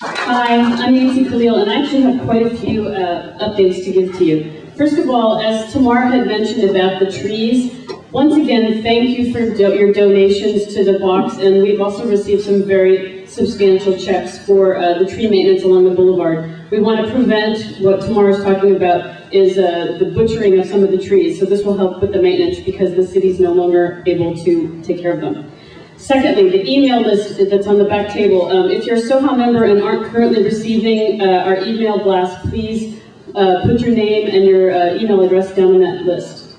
Hi, I'm Kaleel, and I actually have quite a few updates to give to you. First of all, as Tamar had mentioned about the trees, once again, thank you for your donations to the box, and we've also received some very substantial checks for the tree maintenance along the boulevard. We want to prevent what Tamar is talking about is the butchering of some of the trees, so this will help with the maintenance because the city's no longer able to take care of them. Secondly, the email list that's on the back table. If you're a Soha member and aren't currently receiving our email blast, please put your name and your email address down on that list.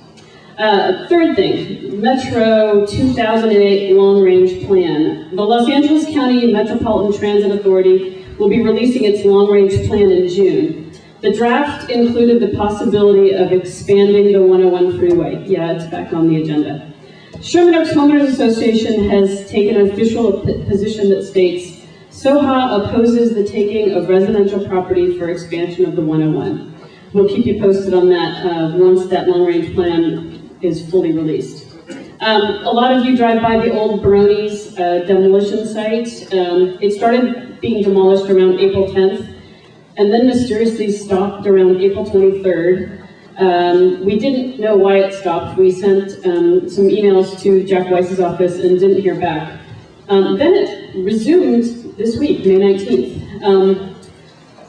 Third thing, Metro 2008 Long Range Plan. The Los Angeles County Metropolitan Transit Authority will be releasing its Long Range Plan in June. The draft included the possibility of expanding the 101 freeway. Yeah, it's back on the agenda. Sherman Oaks Homeowners Association has taken an official position that states, Soha opposes the taking of residential property for expansion of the 101. We'll keep you posted on that once that long-range plan is fully released. A lot of you drive by the old Baroni's demolition site. It started being demolished around April 10th, and then mysteriously stopped around April 23rd. We didn't know why it stopped. We sent some emails to Jack Weiss's office and didn't hear back. Then it resumed this week, May 19th.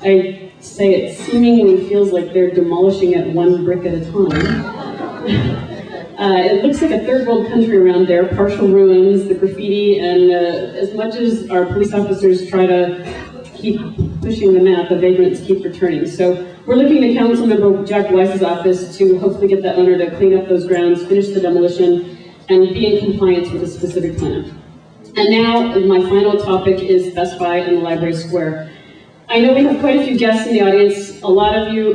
I say it seemingly feels like they're demolishing it one brick at a time. It looks like a third world country around there, partial ruins, the graffiti, and as much as our police officers try to keep pushing the map, the vagrants keep returning. So we're looking to Councilmember Jack Weiss's office to hopefully get the owner to clean up those grounds, finish the demolition, and be in compliance with a specific plan. And now, my final topic is Best Buy and the Library Square. I know we have quite a few guests in the audience. A lot of you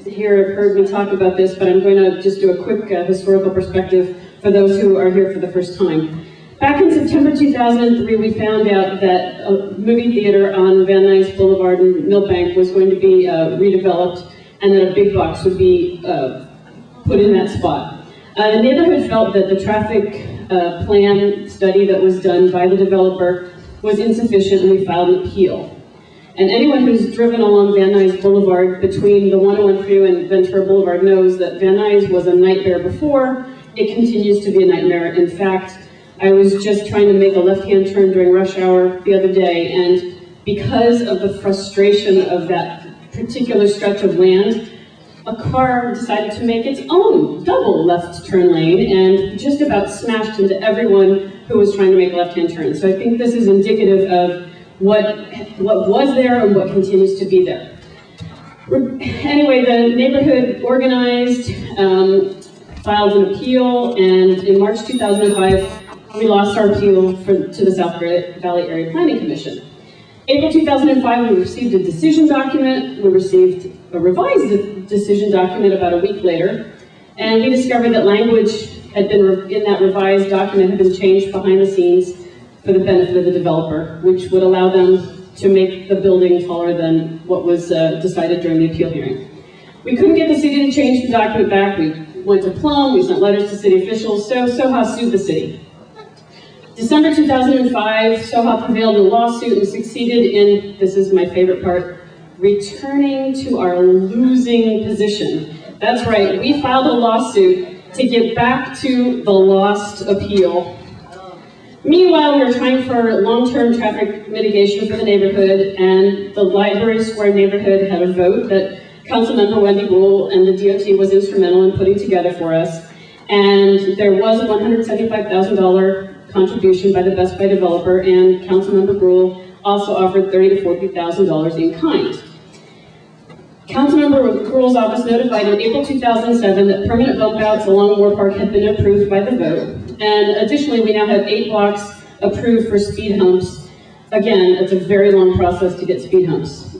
here have heard me talk about this, but I'm going to just do a quick historical perspective for those who are here for the first time. Back in September 2003, we found out that a movie theater on Van Nuys Boulevard in Millbank was going to be redeveloped, and that a big box would be put in that spot. The neighborhood felt that the traffic plan study that was done by the developer was insufficient, and we filed an appeal. And anyone who's driven along Van Nuys Boulevard between the 101 freeway and Ventura Boulevard knows that Van Nuys was a nightmare before. It continues to be a nightmare. In fact, I was just trying to make a left-hand turn during rush hour the other day, and because of the frustration of that particular stretch of land, a car decided to make its own double left turn lane and just about smashed into everyone who was trying to make a left-hand turn. So I think this is indicative of what was there and what continues to be there. Anyway, the neighborhood organized, filed an appeal, and in March 2005, we lost our appeal to the South Valley Area Planning Commission. April 2005, we received a decision document. We received a revised decision document about a week later, and we discovered that language had been in that revised document had been changed behind the scenes for the benefit of the developer, which would allow them to make the building taller than what was decided during the appeal hearing. We couldn't get the city to change the document back. We went to Plum, we sent letters to city officials, so Soha sued the city. December 2005, Soha prevailed in a lawsuit and succeeded in, this is my favorite part, returning to our losing position. That's right, we filed a lawsuit to get back to the lost appeal. Meanwhile, we were trying for long-term traffic mitigation for the neighborhood, and the Library Square neighborhood had a vote that Councilmember Wendy Rule and the DOT was instrumental in putting together for us. And there was a $175,000 contribution by the Best Buy developer, and Councilmember Rule also offered $30,000 to $40,000 in kind. Councilmember Rule's office notified in April 2007 that permanent bump outs along Moore Park had been approved by the vote, and additionally we now have 8 blocks approved for speed humps. Again, it's a very long process to get speed humps.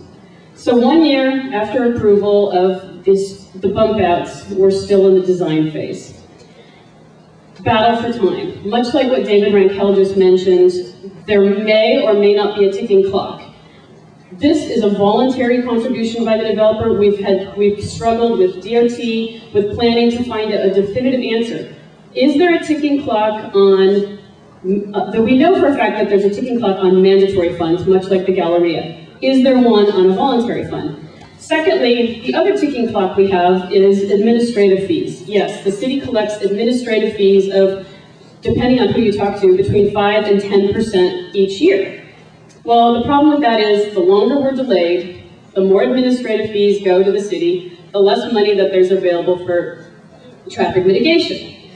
So 1 year after approval of the bump outs, we're still in the design phase. Battle for time. Much like what David Rankel just mentioned, there may or may not be a ticking clock. This is a voluntary contribution by the developer. We've struggled with DOT, with planning to find a definitive answer. Is there a ticking clock on, we know for a fact that there's a ticking clock on mandatory funds, much like the Galleria. Is there one on a voluntary fund? Secondly, the other ticking clock we have is administrative fees. Yes, the city collects administrative fees of, depending on who you talk to, between 5 and 10% each year. Well, the problem with that is the longer we're delayed, the more administrative fees go to the city, the less money that there's available for traffic mitigation.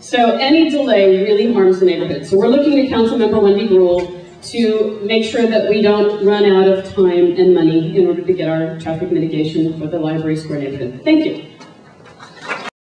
So any delay really harms the neighborhood. So we're looking at Councilmember Wendy Gruhl to make sure that we don't run out of time and money in order to get our traffic mitigation for the Library Square neighborhood. Thank you.